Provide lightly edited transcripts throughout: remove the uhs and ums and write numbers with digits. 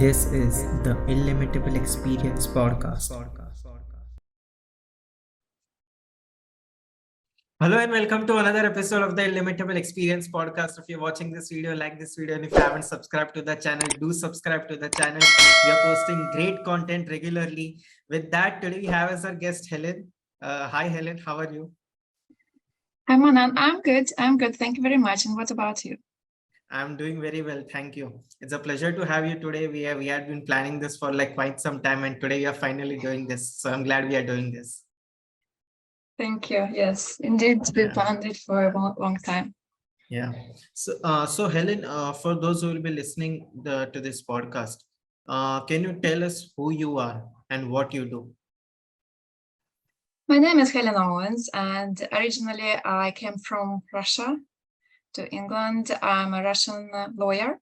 This is the Illimitable Experience podcast. Hello and welcome to another episode of the Illimitable Experience podcast. If you're watching this video, like this video, and if you haven't subscribed to the channel, do subscribe to the channel. We are posting great content regularly. With that, today we have as our guest Helen. Hi Helen, how are you? Hi Manan, I'm good. Thank you very much. And what about you? I'm doing very well, thank you. It's a pleasure to have you today. We had been planning this for like quite some time, and today we are finally doing this. So I'm glad we are doing this. Thank you. Yes, indeed, we planned it for a long time. Yeah. So Helen, for those who will be listening to this podcast, can you tell us who you are and what you do? My name is Helen Ouens, and originally I came from Russia to England. I'm a Russian lawyer.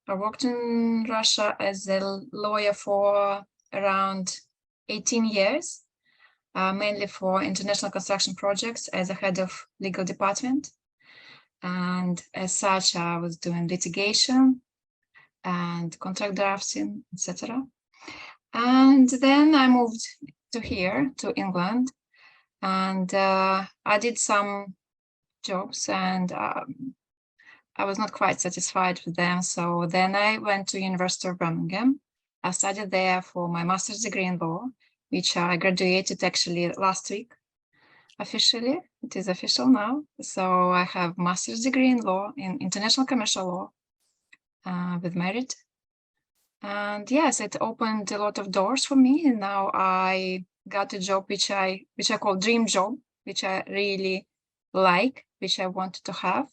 I worked in Russia as a lawyer for around 18 years, mainly for international construction projects as a head of legal department. And as such, I was doing litigation and contract drafting, etc. And then I moved to here, to England, and I did some jobs, and I was not quite satisfied with them. So then I went to University of Birmingham. I studied there for my master's degree in law, which I graduated actually last week. Officially, it is official now. So I have master's degree in law, in international commercial law, with merit. And yes, it opened a lot of doors for me. And now I got a job which I call dream job, which I really like, which I wanted to have.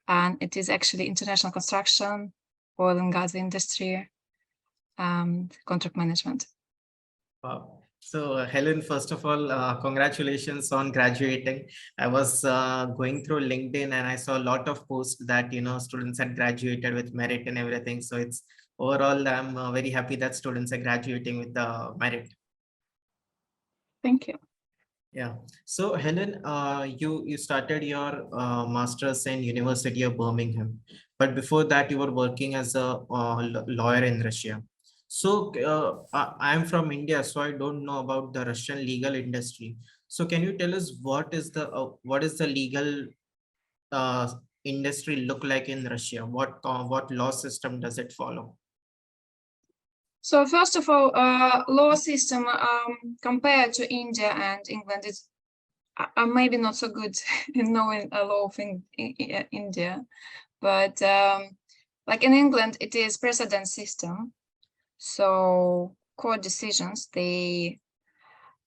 And it is actually international construction, oil and gas industry, and contract management. Wow. So Helen, first of all, congratulations on graduating. I was going through LinkedIn and I saw a lot of posts that, students had graduated with merit and everything. So it's overall, I'm very happy that students are graduating with the merit. Thank you. Yeah. So Helen, you started your master's in University of Birmingham, but before that you were working as a lawyer in Russia. So I'm from India, so I don't know about the Russian legal industry. So can you tell us what is the legal uh, industry look like in Russia? What law system does it follow? So first of all, law system compared to India and England is maybe not so good in knowing a law of India, but like in England, it is precedent system. So court decisions,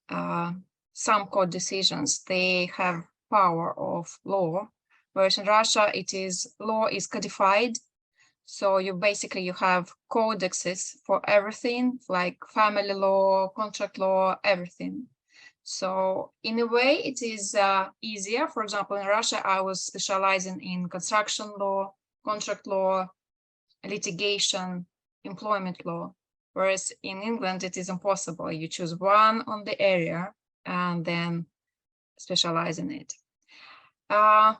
some court decisions, they have power of law, whereas in Russia, law is codified. So you have codexes for everything, like family law, contract law, everything. So in a way, it is easier. For example, in Russia, I was specializing in construction law, contract law, litigation, employment law. Whereas in England, it is impossible. You choose one on the area and then specialize in it.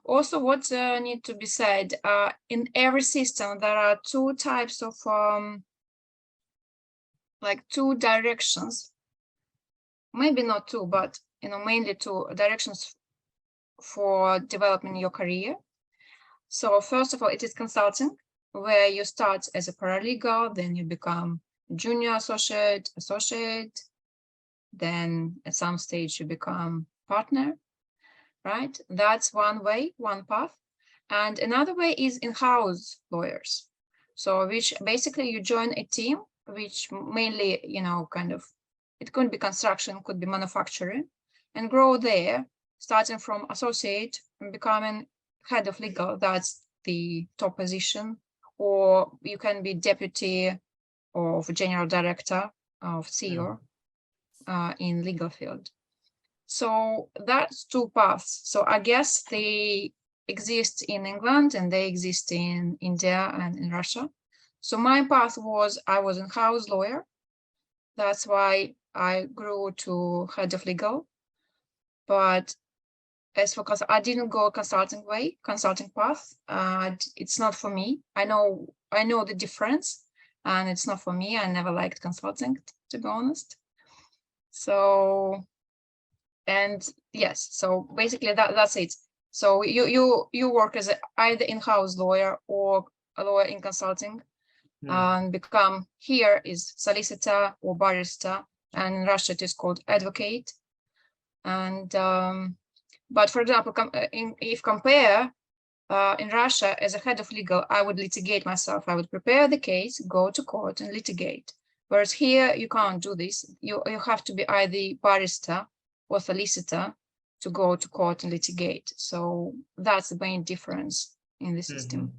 Also, what need to be said, in every system, there are two types of, like two directions, maybe not two, but, mainly two directions for developing your career. So first of all, it is consulting, where you start as a paralegal, then you become junior associate, then at some stage you become partner. Right? That's one way, one path. And another way is in-house lawyers. So which basically you join a team, which mainly, it could be construction, could be manufacturing, and grow there, starting from associate and becoming head of legal. That's the top position. Or you can be deputy of general director of CEO in legal field. So that's two paths. So I guess they exist in England and they exist in India and in Russia. So my path was, I was a house lawyer. That's why I grew to head of legal. But as for I didn't go consulting path. It's not for me. I know the difference. and it's not for me. I never liked consulting, to be honest. So, and yes, so basically that's it. So you work as either in-house lawyer or a lawyer in consulting, and become here is solicitor or barrister, and in Russia it is called advocate. And but for example, if compare in Russia, as a head of legal, I would litigate myself. I would prepare the case, go to court and litigate. Whereas here, you can't do this. You have to be either barrister or solicitor to go to court and litigate. So that's the main difference in the system,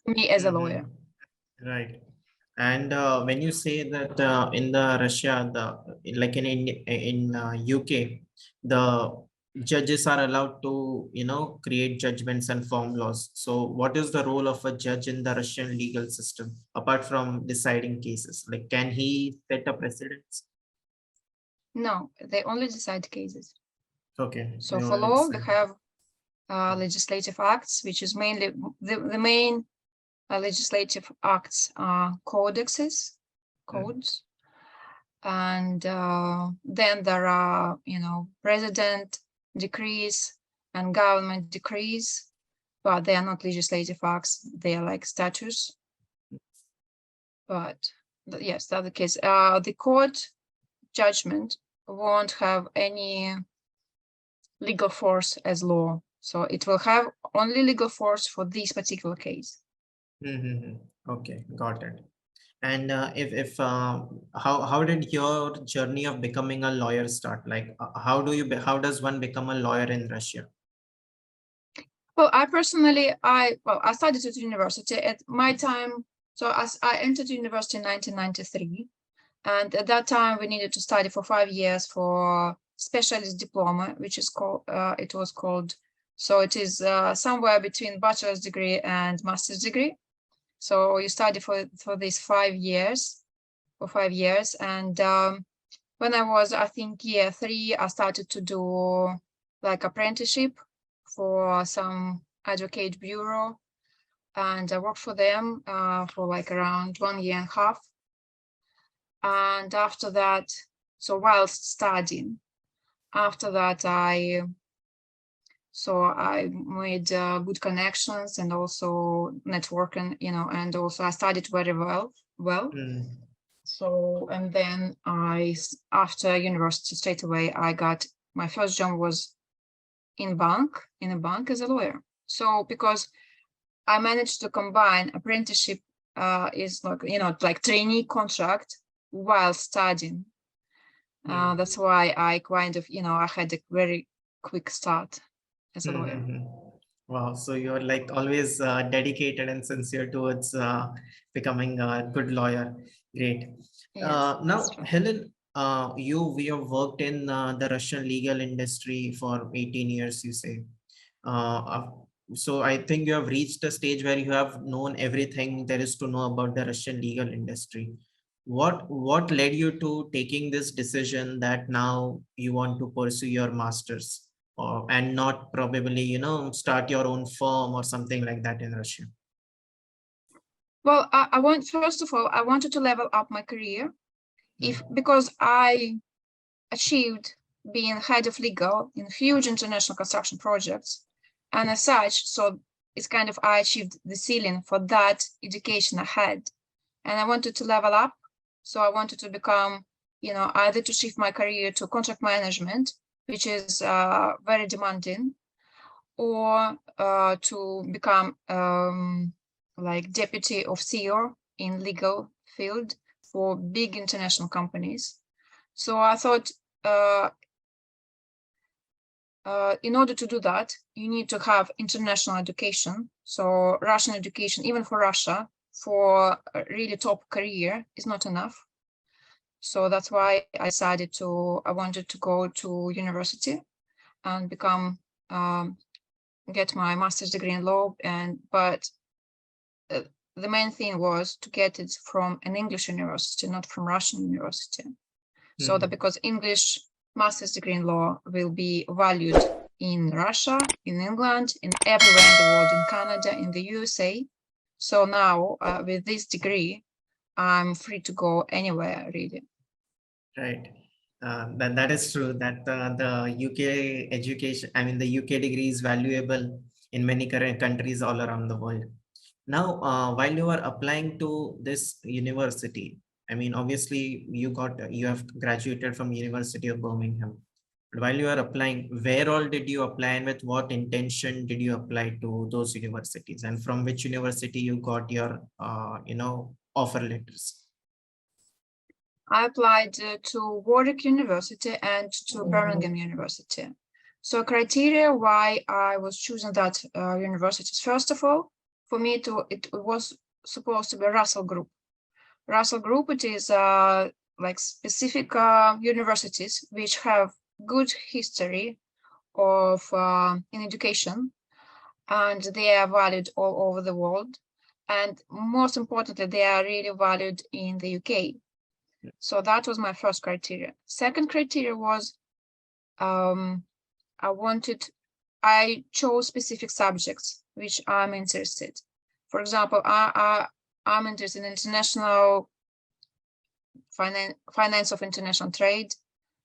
me as a lawyer. Right. And when you say that in the Russia, like in UK, the judges are allowed to, create judgments and form laws. So what is the role of a judge in the Russian legal system, apart from deciding cases? Like, can he set a precedence? No, they only decide cases. Okay. So for law, we have legislative acts, which is mainly the main legislative acts are codes, and then there are, president decrees and government decrees, but they are not legislative acts, they are like statutes. But yes, that's the case. The court judgment won't have any legal force as law, so it will have only legal force for this particular case. Okay, got it. And how did your journey of becoming a lawyer start? Like, how does one become a lawyer in Russia? Well, I personally, I studied at university at my time. So I entered university in 1993, and at that time we needed to study for 5 years for specialist diploma, which is called it was called. So it is somewhere between bachelor's degree and master's degree. So you study for these 5 years, and when I was, I think, year 3, I started to do like apprenticeship for some advocate bureau, and I worked for them for like around 1.5 years. And after that, so whilst studying, after that I made good connections and also networking, and also I studied very well. So, and then after university, straight away, I got my first job was in a bank as a lawyer. So because I managed to combine apprenticeship is like, like trainee contract while studying. That's why I kind of, I had a very quick start as a lawyer. Wow, so you're like always dedicated and sincere towards becoming a good lawyer. Great. Yes, Now, Helen, we have worked in the Russian legal industry for 18 years, you say. So I think you have reached a stage where you have known everything there is to know about the Russian legal industry. What led you to taking this decision that now you want to pursue your master's? And not probably, start your own firm or something like that in Russia? Well, first of all, I wanted to level up my career, because I achieved being head of legal in huge international construction projects, and as such, so it's kind of I achieved the ceiling for that education I had, and I wanted to level up. So I wanted to become, either to shift my career to contract management, which is very demanding, or to become like deputy of CEO in legal field for big international companies. So I thought in order to do that, you need to have international education. So Russian education, even for Russia, for a really top career is not enough. So that's why I decided I wanted to go to university and become, get my master's degree in law. But the main thing was to get it from an English university, not from Russian university. So that because English master's degree in law will be valued in Russia, in England, in everywhere in the world, in Canada, in the USA. So now with this degree, I'm free to go anywhere, really. Right. That is true that the UK education, I mean, the UK degree is valuable in many current countries all around the world. Now, while you are applying to this university, I mean, obviously you have graduated from University of Birmingham. But while you are applying, where all did you apply and with what intention did you apply to those universities, and from which university you got your, offer letters? I applied to Warwick University and to Birmingham University. So criteria why I was choosing that universities. First of all, for me, it was supposed to be Russell Group. Russell Group, it is like specific universities which have good history of in education, and they are valued all over the world. And most importantly, they are really valued in the UK. So that was my first criteria. Second criteria was I chose specific subjects which I'm interested. For example, I'm interested in international finance of international trade,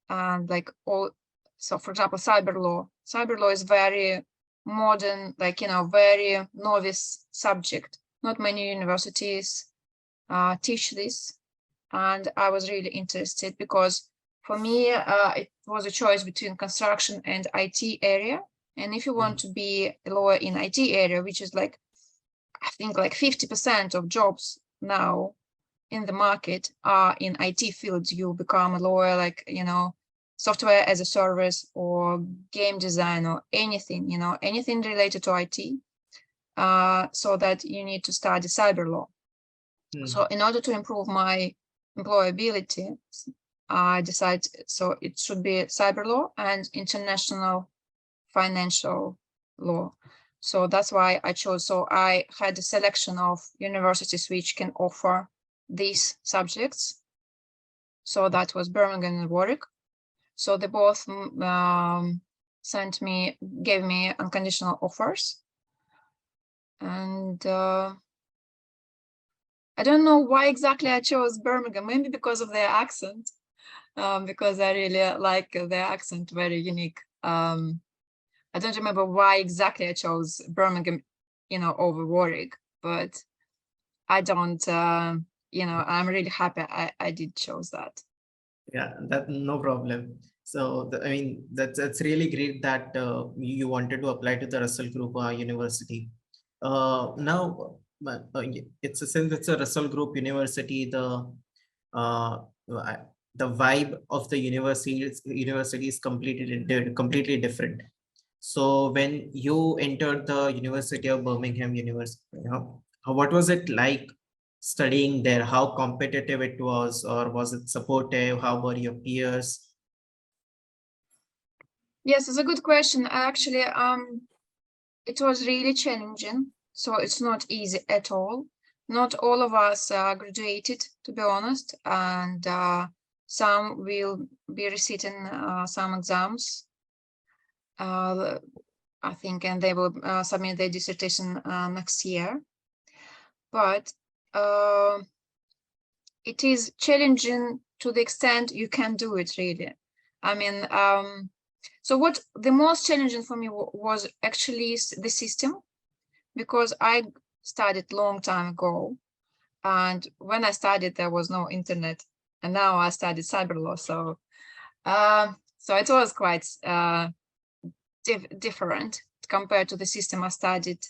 and like all. So, for example, cyber law. Cyber law is very modern, like, very novice subject. Not many universities teach this. And I was really interested because for me, it was a choice between construction and IT area. And if you want to be a lawyer in IT area, which is like, I think like 50% of jobs now in the market are in IT fields, you become a lawyer, like, software as a service or game design or anything, anything related to IT. So that you need to study cyber law. So in order to improve my employability, I decided, so it should be cyber law and international financial law. So that's why I chose. So I had a selection of universities which can offer these subjects. So that was Birmingham and Warwick. So they both gave me unconditional offers. And I don't know why exactly I chose Birmingham, maybe because of their accent, because I really like their accent, very unique. I don't remember why exactly I chose Birmingham, over Warwick, but I don't, I'm really happy I did chose that. Yeah, that no problem. So I mean, that's really great that you wanted to apply to the Russell Group University. Now, since it's a Russell Group University, uh, the vibe of the university is completely different. So when you entered the University of Birmingham University, what was it like studying there? How competitive it was, or was it supportive? How were your peers? Yes, it's a good question. Actually, it was really challenging. So it's not easy at all. Not all of us graduated, to be honest, and some will be receiving some exams, I think, and they will submit their dissertation next year. But it is challenging to the extent you can do it, really. I mean, so what the most challenging for me was actually the system, because I studied long time ago, and when I studied there was no internet, and now I studied cyber law, so so it was quite different compared to the system I studied.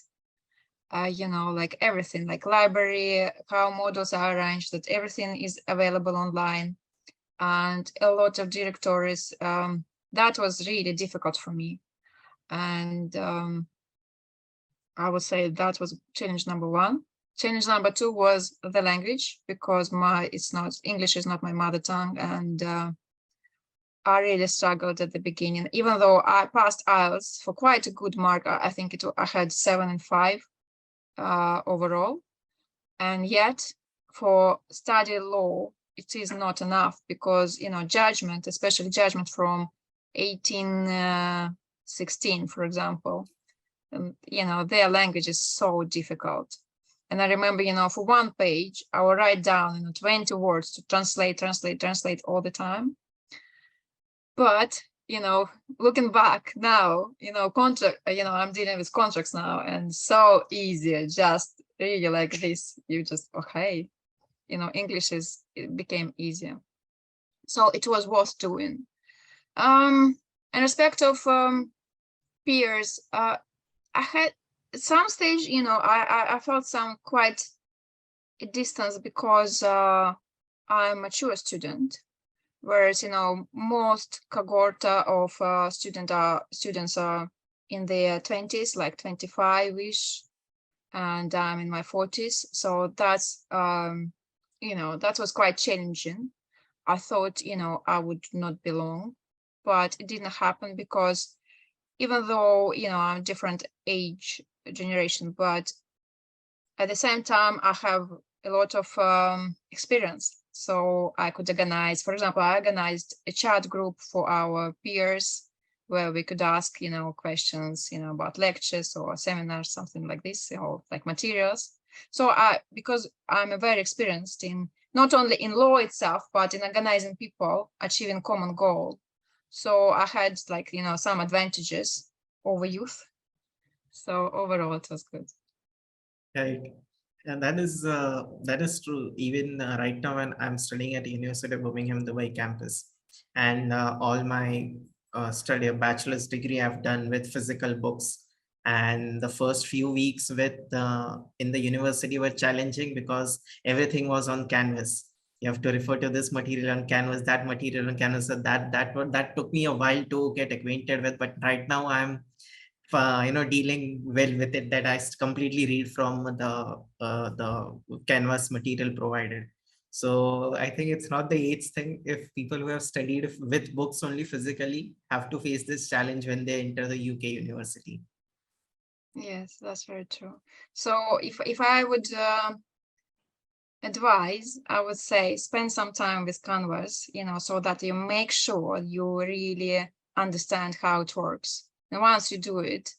Like everything, like library, how models are arranged, that everything is available online, and a lot of directories. That was really difficult for me, and I would say that was challenge number one. Challenge number two was the language, because English is not my mother tongue, and I really struggled at the beginning. Even though I passed IELTS for quite a good mark, I think I had 7 and 5 overall, and yet for study law it is not enough, because judgment, especially judgment from 1816, for example, their language is so difficult. And I remember, for one page, I would write down, 20 words to translate all the time. But, looking back now, contract, I'm dealing with contracts now, and so easy, just really like this, you just, okay, English it became easier. So it was worth doing. In respect of peers, I had at some stage, I felt some quite a distance because I'm a mature student, whereas most cohort of students are in their 20s, like 25-ish, and I'm in my 40s. So that's that was quite challenging. I thought I would not belong, but it didn't happen because even though I'm different age generation, but at the same time I have a lot of experience. So I could organize, for example, I organized a chat group for our peers where we could ask, questions, about lectures or seminars, something like this, or like materials. So because I'm very experienced in not only in law itself, but in organizing people, achieving common goal. So I had some advantages over youth. So overall, it was good. Right. And that is true. Even right now, when I'm studying at the University of Birmingham, the Dubai campus, and all my study, a bachelor's degree I've done with physical books. And the first few weeks with in the university were challenging because everything was on canvas. You have to refer to this material on canvas, that material on canvas. So that took me a while to get acquainted with. But right now, I'm dealing well with it, that I completely read from the canvas material provided. So I think it's not the age thing. If people who have studied with books only physically have to face this challenge when they enter the UK university. Yes, that's very true. So if I would advise, I would say spend some time with Canvas, so that you make sure you really understand how it works. And once you do it,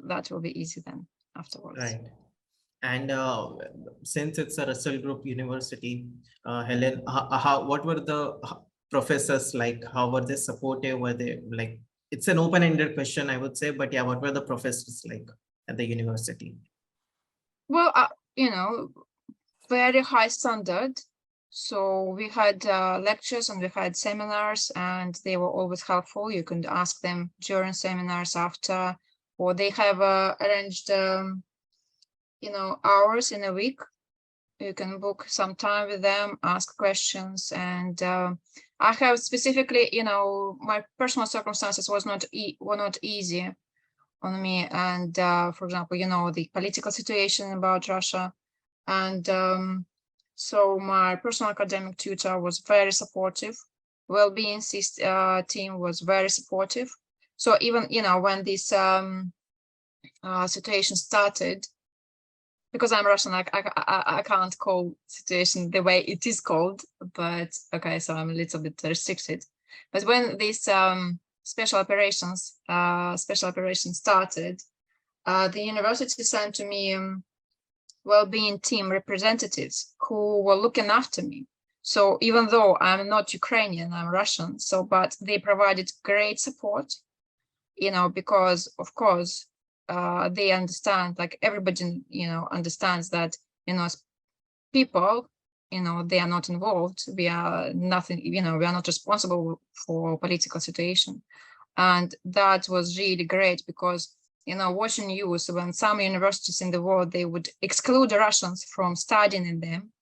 that will be easy then afterwards. Right. And since it's a Russell Group University, Helen, what were the professors like? How were they supportive? Were they like, it's an open-ended question, I would say, but yeah, what were the professors like at the university? Well, very high standard. So we had lectures and we had seminars, and they were always helpful. You could ask them during seminars, after, or they have arranged hours in a week. You can book some time with them, ask questions. And I have specifically, my personal circumstances were not easy on me. And for example, the political situation about Russia. And so my personal academic tutor was very supportive. Well-being team was very supportive. So even, when this situation started, because I'm Russian, I can't call situation the way it is called, but okay, so I'm a little bit restricted. But when this special operations started, the university sent to me well-being team representatives who were looking after me. So even though I'm not Ukrainian, I'm Russian, but they provided great support, because of course, they understand, like everybody, understands that, people, they are not involved. We are nothing, we are not responsible for political situation. And that was really great because, watching news when some universities in the world, they would exclude Russians from studying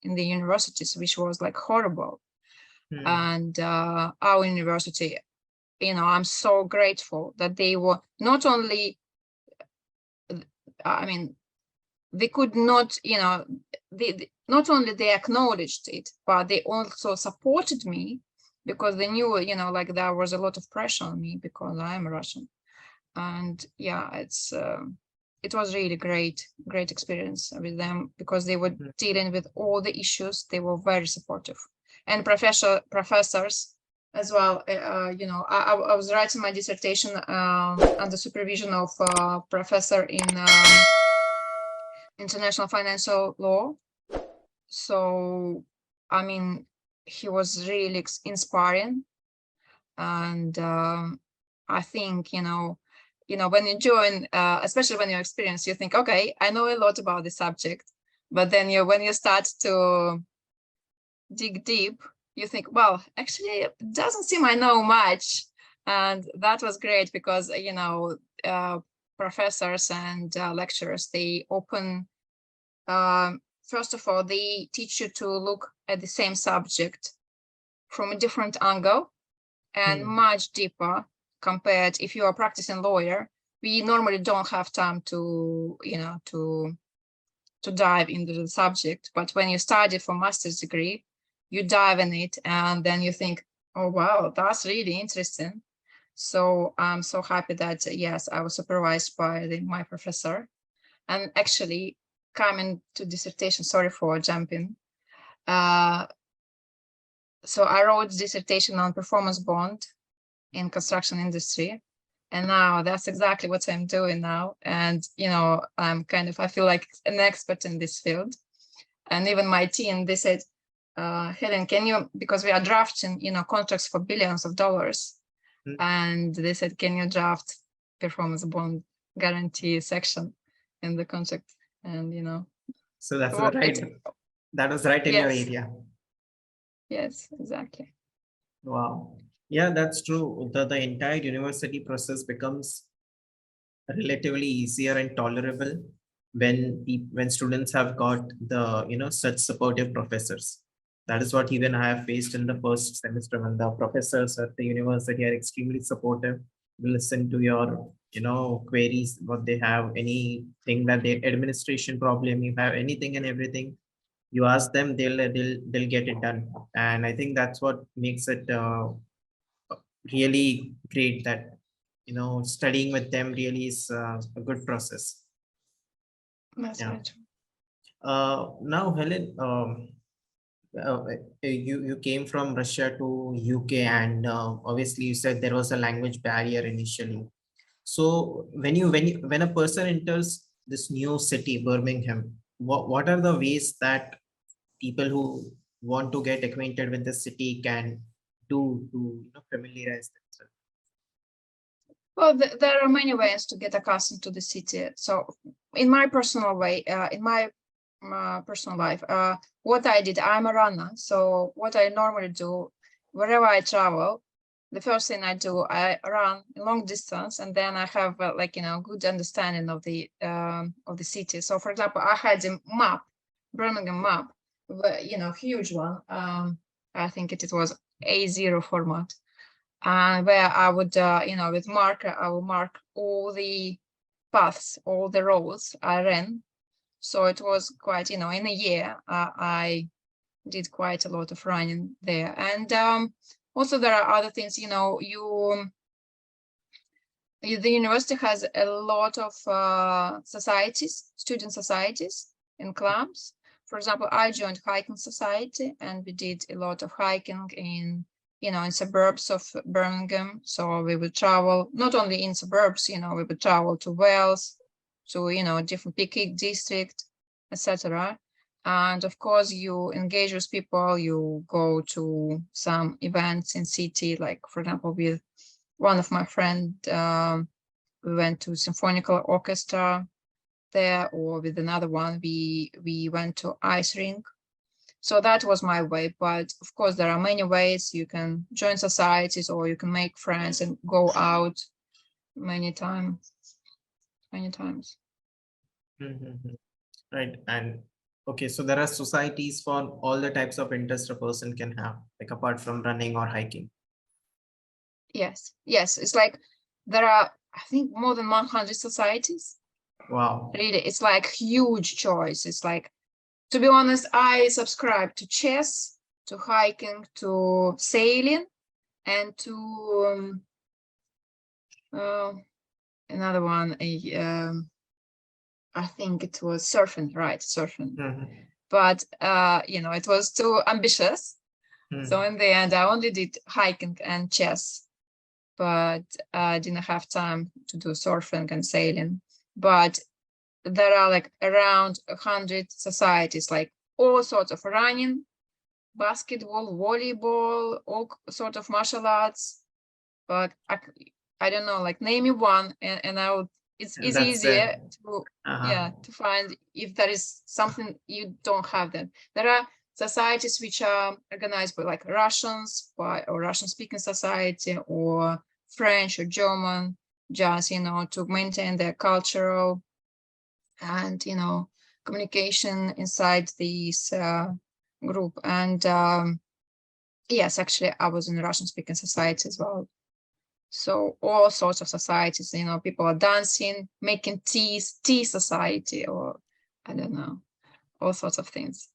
in the universities, which was like horrible. And our university, I'm so grateful that they were not only, they could not, not only they acknowledged it, but they also supported me because they knew, like there was a lot of pressure on me because I am Russian. And yeah, it was really great experience with them because they were dealing with all the issues. They were very supportive, and professors as well. I was writing my dissertation under supervision of a professor in international financial law. So, I mean, he was really inspiring. And I think, when you join, especially when you're experienced, you think, okay, I know a lot about the subject. But then when you start to dig deep, you think, well, actually, it doesn't seem I know much. And that was great because, professors and lecturers, they open, first of all, they teach you to look at the same subject from a different angle and much deeper compared if you are a practicing lawyer. We normally don't have time to, to dive into the subject. But when you study for master's degree, you dive in it and then you think, oh, wow, that's really interesting. So I'm so happy that, yes, I was supervised by my professor. And actually, coming to dissertation, sorry for jumping. So I wrote dissertation on performance bond in construction industry. And now that's exactly what I'm doing now. And, I feel like an expert in this field. And even my team, they said, Helen, can you, because we are drafting, contracts for billions of dollars. And they said, can you draft performance bond guarantee section in the contract? And, so that's right. That was right in your area. Yes, exactly. Wow. Yeah, that's true. The entire university process becomes relatively easier and tolerable when students have got the such supportive professors. That is what even I have faced in the first semester, when the professors at the university are extremely supportive, listen to your queries, what they have, anything that they administration problem, you have anything and everything, you ask them, they'll get it done. And I think that's what makes it really great, that studying with them really is a good process. That's right. Now, Helen, you came from Russia to UK, and obviously you said there was a language barrier initially. So when a person enters this new city, Birmingham, what are the ways that people who want to get acquainted with the city can do to familiarize themselves? Well, there are many ways to get accustomed to the city. So in my personal way, in my personal life, what I did, I'm a runner. So what I normally do, wherever I travel, the first thing I do, I run a long distance, and then I have good understanding of the city. So for example, I had a map, Birmingham map, huge one. I think it was A0 format. Where I would, with marker, I will mark all the paths, all the roads I ran. So it was quite, in a year, I did quite a lot of running there. And also there are other things, the university has a lot of societies, student societies and clubs. For example, I joined hiking society, and we did a lot of hiking in suburbs of Birmingham. So we would travel not only in suburbs, we would travel to Wales, to different Peak district, etc. And of course, you engage with people, you go to some events in city, like for example, with one of my friend, we went to symphonical orchestra there, or with another one, we went to ice rink. So that was my way. But of course, there are many ways. You can join societies, or you can make friends and go out many times. Right. And okay, so there are societies for all the types of interest a person can have, like apart from running or hiking. Yes. It's like there are, I think, more than 100 societies. Wow. Really, it's like huge choice. It's like, to be honest, I subscribe to chess, to hiking, to sailing, and to another one. I think it was surfing, right? Surfing. But it was too ambitious. So in the end, I only did hiking and chess, but I didn't have time to do surfing and sailing. But there are like around 100 societies, like all sorts of running, basketball, volleyball, all sort of martial arts. But I don't know, like name me one, and I would. It's That's easier to uh-huh. to find if there is something you don't have. Them. There are societies which are organized by like Russians, or Russian speaking society, or French or German, just to maintain their cultural and communication inside this group. And yes, actually I was in the Russian speaking society as well. So all sorts of societies, people are dancing, making tea society, or I don't know, all sorts of things.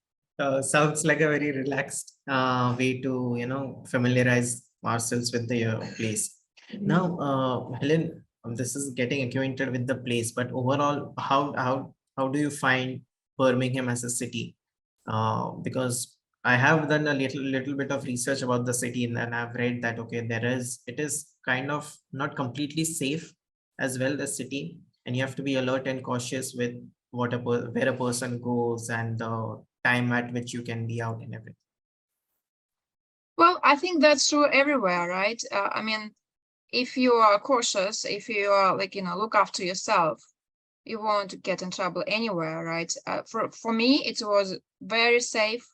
Sounds like a very relaxed way to familiarize ourselves with the place. Now, Helen, this is getting acquainted with the place, but overall, how do you find Birmingham as a city? Because I have done a little bit of research about the city, and I've read that okay, it is kind of not completely safe as well, the city, and you have to be alert and cautious with where a person goes and the time at which you can be out and everything. Well, I think that's true everywhere, right? I mean, if you are cautious, if you are like, look after yourself, you won't get in trouble anywhere, right? For me, it was very safe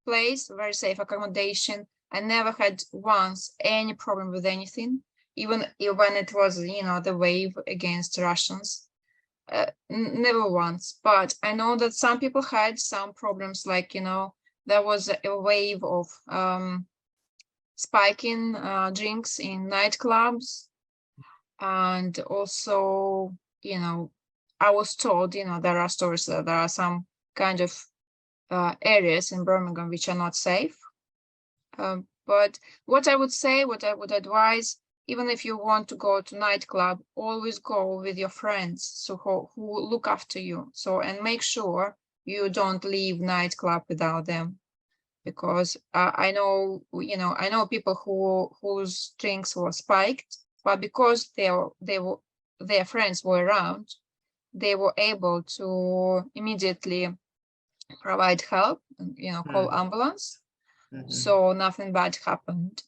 place, very safe accommodation. I never had once any problem with anything, even when it was, the wave against Russians. Never once. But I know that some people had some problems, like, there was a wave of spiking drinks in nightclubs. And also, I was told, there are stories that there are some kind of areas in Birmingham which are not safe. But what I would say, what I would advise, even if you want to go to nightclub, always go with your friends, so who look after you. So, and make sure you don't leave nightclub without them, because I know people whose drinks were spiked, but because their friends were around, they were able to immediately provide help, call ambulance. So nothing bad happened.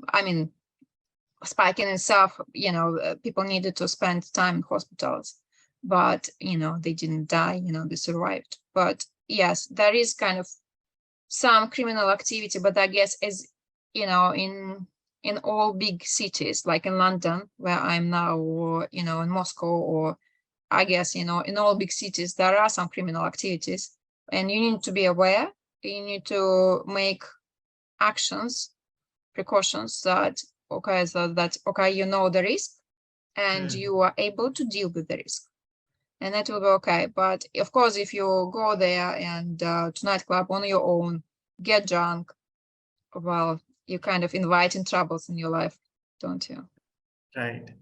I mean, spiking itself, people needed to spend time in hospitals, but they didn't die, they survived. But yes, there is kind of some criminal activity, but I guess as in all big cities, like in London where I'm now, or in Moscow, or I guess in all big cities there are some criminal activities, and you need to be aware. You need to make actions, precautions that okay, the risk, and you are able to deal with the risk, and that will be okay. But of course, if you go there and to nightclub on your own, get drunk, well, you kind of inviting troubles in your life, don't you? Right.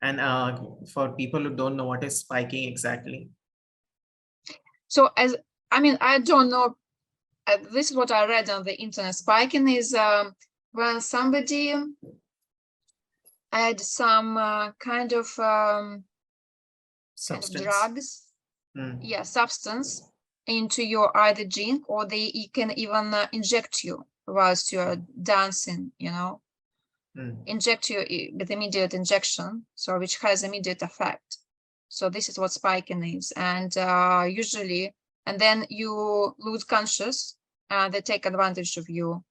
And for people who don't know what is spiking exactly. So I don't know. This is what I read on the internet. Spiking is when somebody add some kind of drugs, substance into your either drink, or they can even inject you whilst you're dancing, inject you with immediate injection, so which has immediate effect. So this is what spiking is. And usually, and then you lose conscious, they take advantage of you.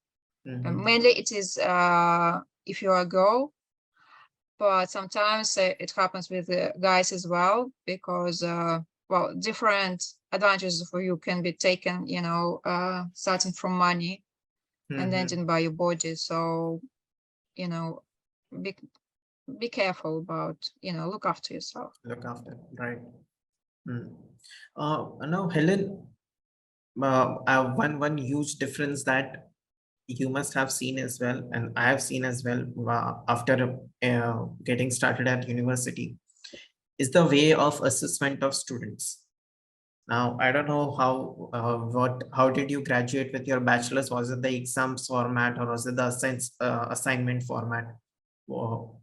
Mainly it is if you're a girl, but sometimes it happens with guys as well, because well, different advantages for you can be taken, starting from money and ending by your body. So be careful about, look after yourself. Look after, right. Now, Helen, one huge difference that you must have seen as well, and I have seen as well after getting started at university, is the way of assessment of students. Now, I don't know how did you graduate with your bachelor's? Was it the exams format, or was it the assignment format?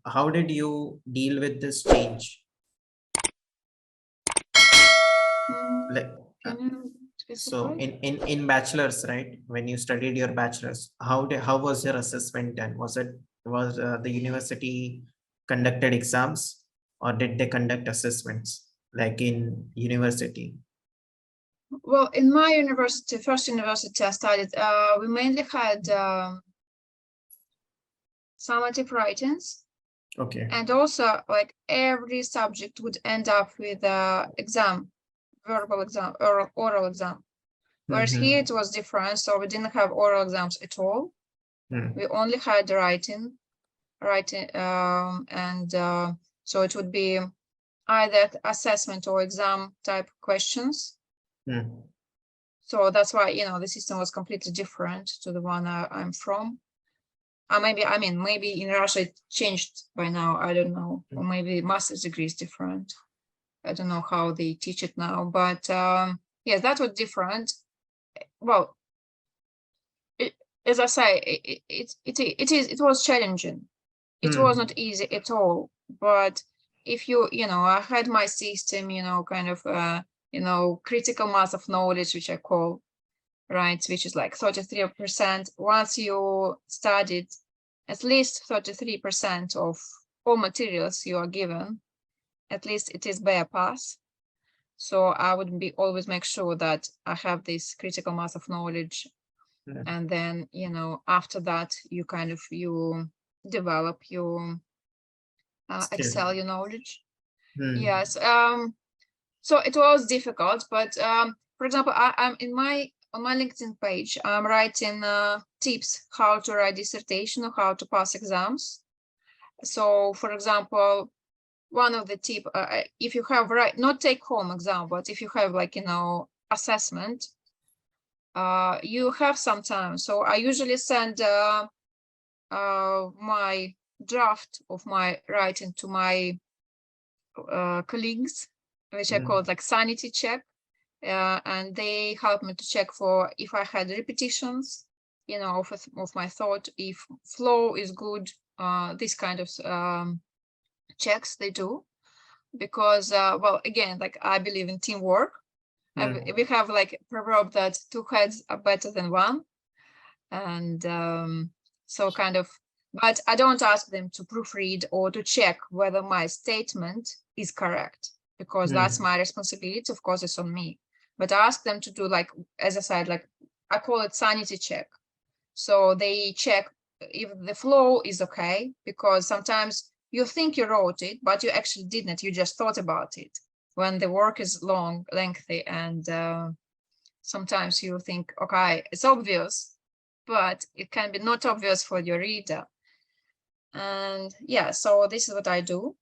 How did you deal with this change? Like, uh, Can you so specify? in bachelor's, right? When you studied your bachelor's, how was your assessment done? Was the university conducted exams, or did they conduct assessments like in university? Well, in my university, first university I studied, we mainly had summative writings, Okay. and also like every subject would end up with exam, verbal exam or oral exam. Whereas here it was different, so we didn't have oral exams at all. We only had writing, and so it would be either assessment or exam type questions. So that's why, you know, the system was completely different to the one I'm from. Maybe in Russia it changed by now, I don't know, or maybe master's degree is different. I don't know how they teach it now, but yeah, that was different. Well, as I say, it was challenging. It was not easy at all. But if I had my system, kind of, critical mass of knowledge, which I call, right, which is like 33%. Once you studied at least 33% of all materials you are given, at least it is by a pass. So I would always make sure that I have this critical mass of knowledge. And then, after that, you develop your excel your knowledge. Yes. So it was difficult, but for example, I'm on my LinkedIn page, I'm writing tips how to write dissertation or how to pass exams. So, for example, one of the tip, if you have not take home exam, but if you have assessment, you have some time. So I usually send my draft of my writing to my colleagues, which I call like sanity check, and they help me to check for if I had repetitions, of my thought, if flow is good, this kind of checks they do, because well, again, like I believe in teamwork. We have like a proverb that two heads are better than one, and so kind of, but I don't ask them to proofread or to check whether my statement is correct, because that's my responsibility. Of course, it's on me, but I ask them to do, like, as I said, like I call it sanity check. So they check if the flow is okay, because sometimes you think you wrote it, but you actually didn't. You just thought about it when the work is lengthy, and sometimes you think, okay, it's obvious, but it can be not obvious for your reader. And yeah, so this is what I do.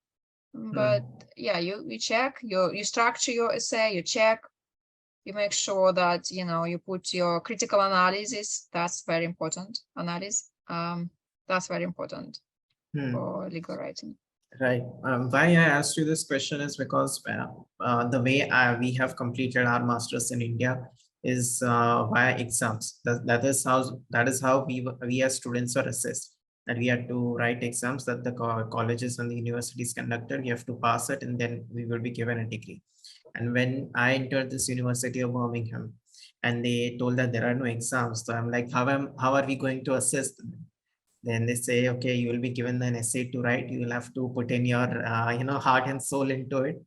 But yeah, you check, you structure your essay, you check, you make sure that you put your critical analysis. That's very important. Analysis, that's very important for legal writing. Right. Why I asked you this question is because the way we have completed our masters in India is via exams. That is how we as students are assessed. That we had to write exams that the colleges and the universities conducted. You have to pass it, and then we will be given a degree. And when I entered this University of Birmingham, and they told that there are no exams, so I'm like, how are we going to assess them? Then they say, okay, you will be given an essay to write. You will have to put in your heart and soul into it.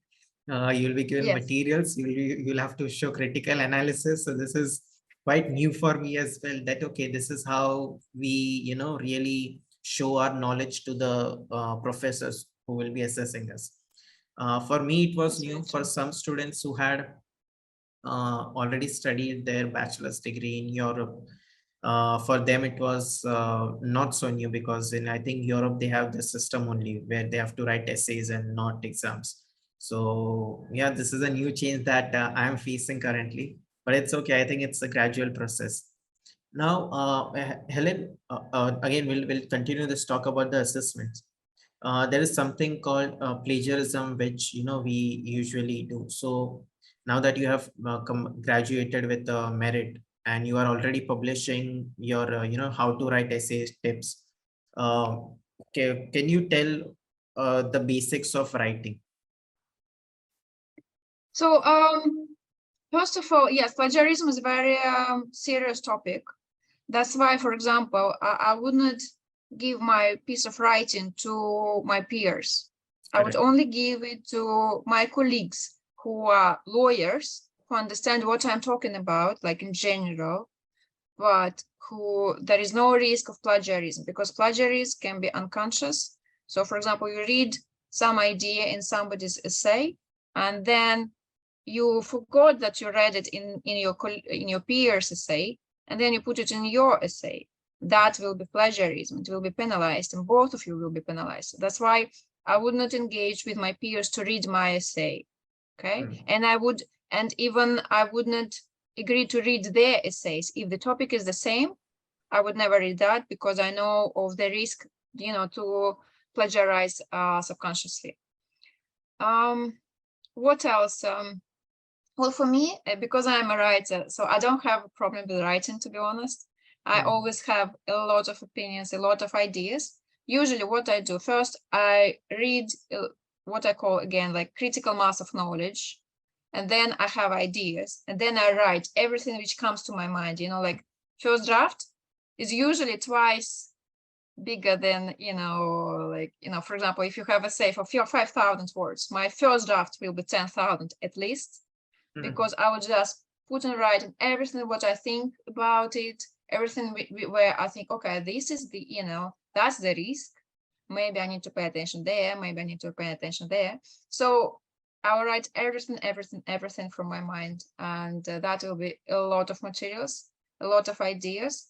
You will be given Yes. materials. You'll have to show critical analysis. So this is quite new for me as well, that okay, this is how we really show our knowledge to the professors who will be assessing us. For me it was new. For some students who had already studied their bachelor's degree in Europe, for them it was not so new, because in I think Europe they have the system only where they have to write essays and not exams. So yeah, this is a new change that I am facing currently, but it's okay. I think it's a gradual process. Now, Helen, again, we'll continue this talk about the assessments. There is something called plagiarism, which we usually do. So now that you have graduated with merit, and you are already publishing your how to write essays tips, uh, can you tell the basics of writing? So First of all, yes, plagiarism is a very serious topic. That's why, for example, I would not give my piece of writing to my peers. I would Correct. only give it to my colleagues who are lawyers, who understand what I'm talking about, like in general, but who there is no risk of plagiarism, because plagiarism can be unconscious. So, for example, you read some idea in somebody's essay, and then you forgot that you read it in your peer's essay, and then you put it in your essay. That will be plagiarism. It will be penalized, and both of you will be penalized. That's why I would not engage with my peers to read my essay. Okay, and I would not agree to read their essays if the topic is the same. I would never read that, because I know of the risk, to plagiarize subconsciously. What else? Well, for me, because I'm a writer, so I don't have a problem with writing, to be honest. I always have a lot of opinions, a lot of ideas. Usually what I do first, I read what I call, again, like critical mass of knowledge. And then I have ideas. And then I write everything which comes to my mind, like first draft is usually twice bigger than, for example, if you have a say for 5,000 words, my first draft will be 10,000 at least, because I would just put in writing everything what I think about it, everything where I think, okay, this is the, that's the risk. Maybe I need to pay attention there. Maybe I need to pay attention there. So I will write everything from my mind. And that will be a lot of materials, a lot of ideas.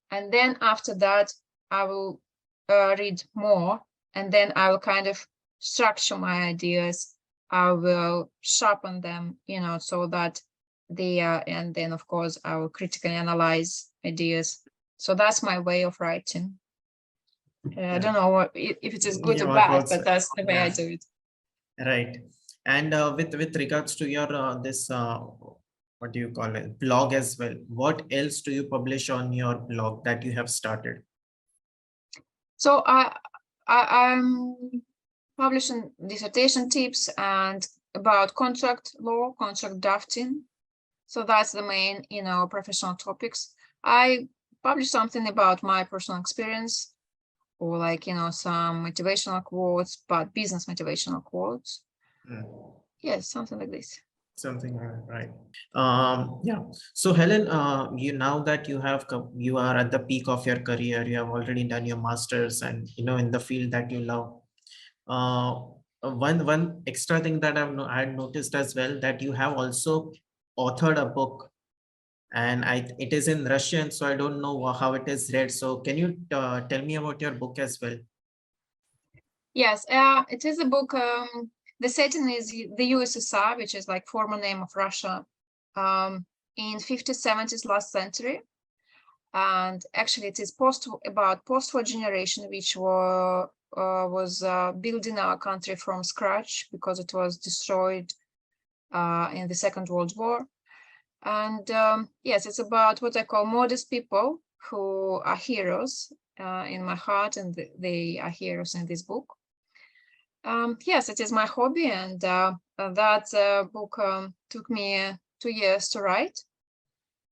And then after that, I will read more. And then I will kind of structure my ideas. I will sharpen them, so that they are, and then of course I will critically analyze ideas. So that's my way of writing. I don't know if it is good or bad, but that's the way I do it. Right. And with regards to your what do you call it, blog as well, what else do you publish on your blog that you have started? So I'm publishing dissertation tips and about contract law, contract drafting. So that's the main, professional topics. I publish something about my personal experience, or like, some motivational quotes, but business motivational quotes. Yes, something like this. Something right. Yeah. So Helen, now that you are at the peak of your career, you have already done your masters, and in the field that you love. One extra thing that I had noticed as well, that you have also authored a book, and it is in Russian, so I don't know how it is read. So can you tell me about your book as well? Yes, it is a book. The setting is the USSR, which is like former name of Russia, in 50s, 70s, last century. And actually it is about post-war generation, which was building our country from scratch because it was destroyed in the Second World War. And yes, it's about what I call modest people who are heroes in my heart, and they are heroes in this book. Yes, it is my hobby, and that book took me 2 years to write.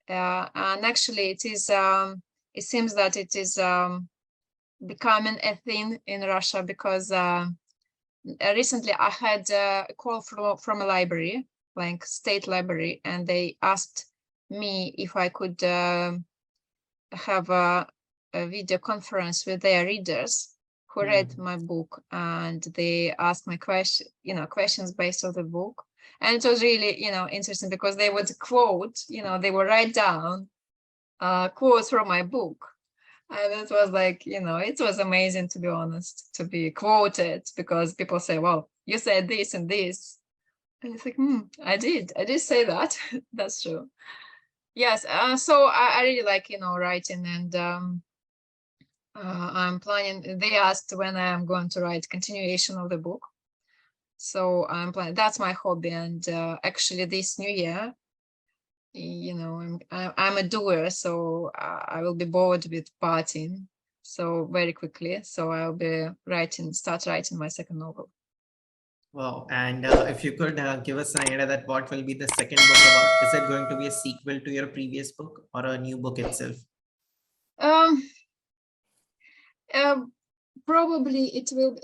And actually it seems that it is becoming a thing in Russia, because recently I had a call from a library, like state library, and they asked me if I could have a video conference with their readers who read my book, and they asked my questions based on the book. And it was really, interesting, because they would quote, they would write down quotes from my book. And it was like, it was amazing, to be honest, to be quoted, because people say, well, you said this and this. And it's like, I did say that. That's true. Yes. So I really like, writing, and I'm planning, they asked when I'm going to write continuation of the book. So I'm planning, that's my hobby. And actually this new year, I'm a doer, so I will be bored with partying so very quickly. So I'll be start writing my second novel. Wow. And if you could give us an idea that what will be the second book about? Is it going to be a sequel to your previous book or a new book itself? Um, Probably it will.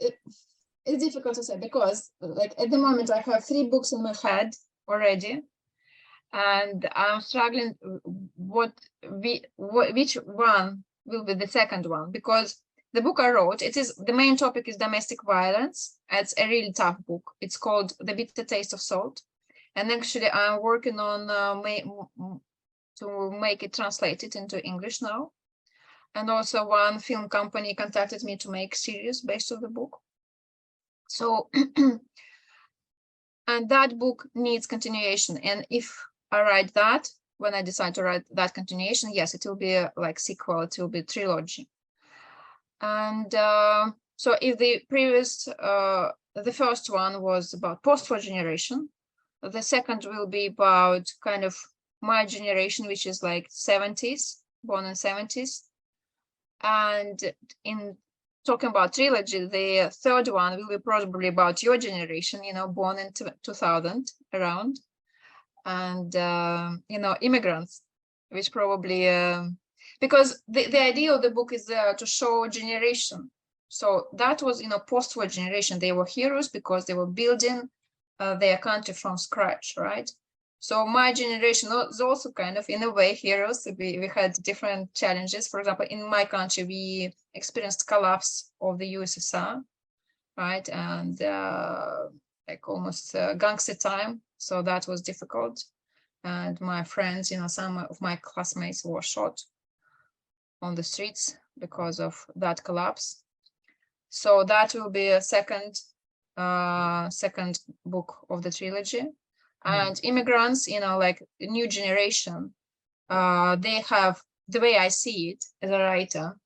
It's difficult to say because, like, at the moment, I have 3 books in my head already, and I'm struggling which one will be the second one, because the book I wrote, the main topic is domestic violence. It's a really tough book. It's called The Bitter Taste of Salt, and actually I'm working on to make it translated into English now. And also one film company contacted me to make series based on the book. So, and that book needs continuation. And if I write that, when I decide to write that continuation, yes, it will be like sequel, it will be trilogy. And so if the first one was about post-war generation, the second will be about kind of my generation, which is like 70s, born in 70s. And in talking about trilogy, the third one will be probably about your generation, born in 2000 around, and immigrants, which probably because the idea of the book is to show generation. So that was post-war generation. They were heroes because they were building their country from scratch, right? So my generation was also kind of, in a way, heroes. We had different challenges. For example, in my country, we experienced collapse of the USSR, right? And like almost gangster time. So that was difficult. And my friends, some of my classmates were shot on the streets because of that collapse. So that will be a second book of the trilogy. And immigrants, like new generation, they have, the way I see it as a writer,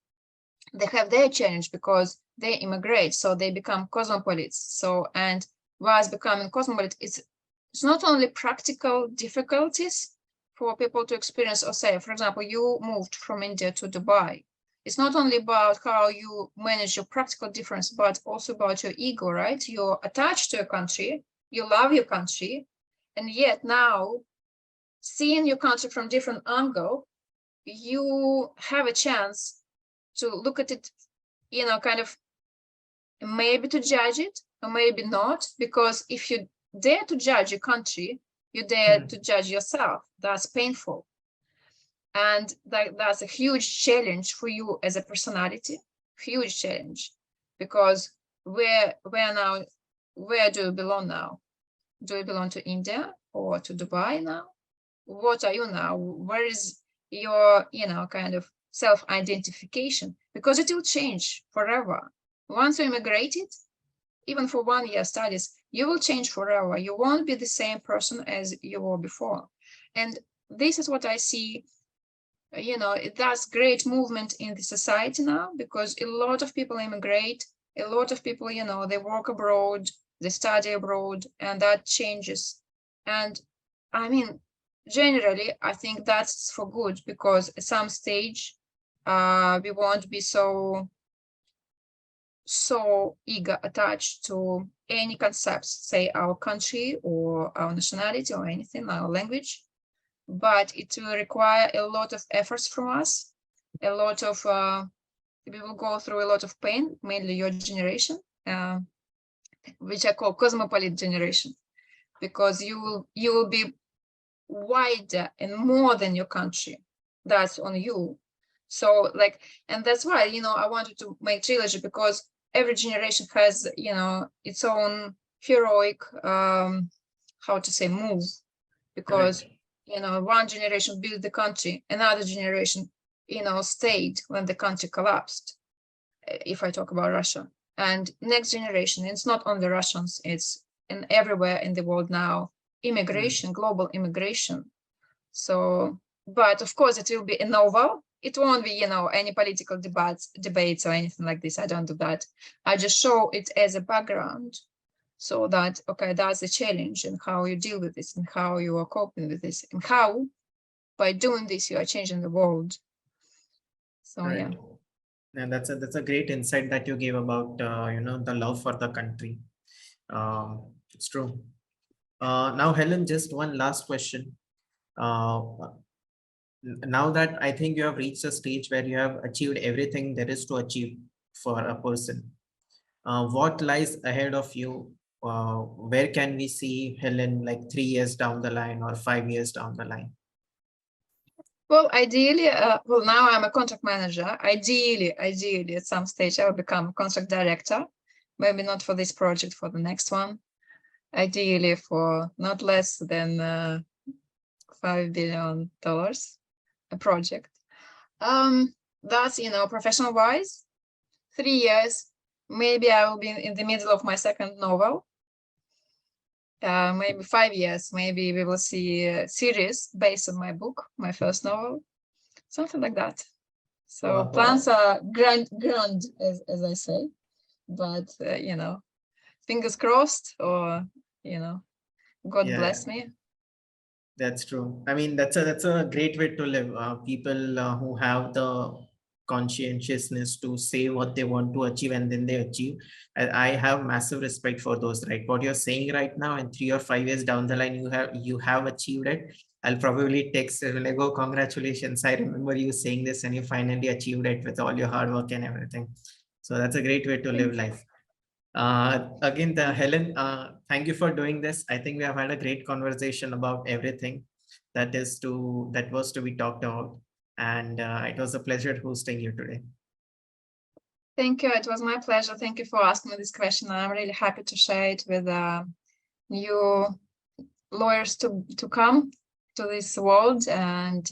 they have their challenge because they immigrate, so they become cosmopolites. So, and whilst becoming cosmopolite, it's not only practical difficulties for people to experience, or say, for example, you moved from India to Dubai. It's not only about how you manage your practical difference, but also about your ego, right? You're attached to a country, you love your country, and yet now, seeing your country from different angle, you have a chance to look at it, kind of maybe to judge it or maybe not, because if you dare to judge your country, you dare to judge yourself. That's painful. And that's a huge challenge for you as a personality, huge challenge, because where do you belong now? Do you belong to India or to Dubai now? What are you now? Where is your, kind of self-identification? Because it will change forever. Once you immigrated, even for 1 year studies, you will change forever. You won't be the same person as you were before. And this is what I see, that's great movement in the society now, because a lot of people immigrate, a lot of people, they work abroad, they study abroad, and that changes. And I mean, generally, I think that's for good, because at some stage, we won't be so eager, attached to any concepts, say our country or our nationality or anything, our language, but it will require a lot of efforts from us, a lot of, we will go through a lot of pain, mainly your generation, which I call cosmopolitan generation, because you will be wider and more than your country. That's on you. So and that's why, I wanted to make trilogy, because every generation has, its own heroic, how to say, move, because, one generation built the country, another generation, stayed when the country collapsed, if I talk about Russia. And next generation, it's not only Russians, it's everywhere in the world now, immigration, global immigration. So, but of course, it will be a novel. It won't be, any political debates or anything like this. I don't do that. I just show it as a background, so that, okay, that's the challenge, and how you deal with this, and how you are coping with this, and how by doing this you are changing the world. So Right. yeah. And that's a great insight that you gave about the love for the country. It's true. Now, Helen, just one last question. Uh, Now that I think you have reached a stage where you have achieved everything there is to achieve for a person, what lies ahead of you? Where can we see Helen like 3 years down the line or 5 years down the line? Well, ideally, well, now I'm a contract manager. Ideally, at some stage, I will become a contract director. Maybe not for this project, for the next one. Ideally, for not less than $5 billion a project. That's, professional wise, 3 years, maybe I will be in the middle of my second novel. Maybe 5 years, maybe we will see a series based on my book, my first novel, something like that. So plans are grand, as I say, but fingers crossed, or God bless me. That's true. I mean, that's a great way to live. People who have the conscientiousness to say what they want to achieve and then they achieve. I have massive respect for those. Right, what you're saying right now, and 3 or 5 years down the line, you have achieved it. I'll probably text when I go, congratulations. I remember you saying this, and you finally achieved it with all your hard work and everything. So that's a great way to live life. Again, Helen, thank you for doing this. I think we have had a great conversation about everything that was to be talked about, and it was a pleasure hosting you today. Thank you. It was my pleasure. Thank you for asking me this question. I'm really happy to share it with new lawyers to come to this world, and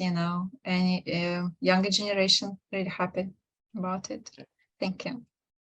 any younger generation. Really happy about it. Thank you.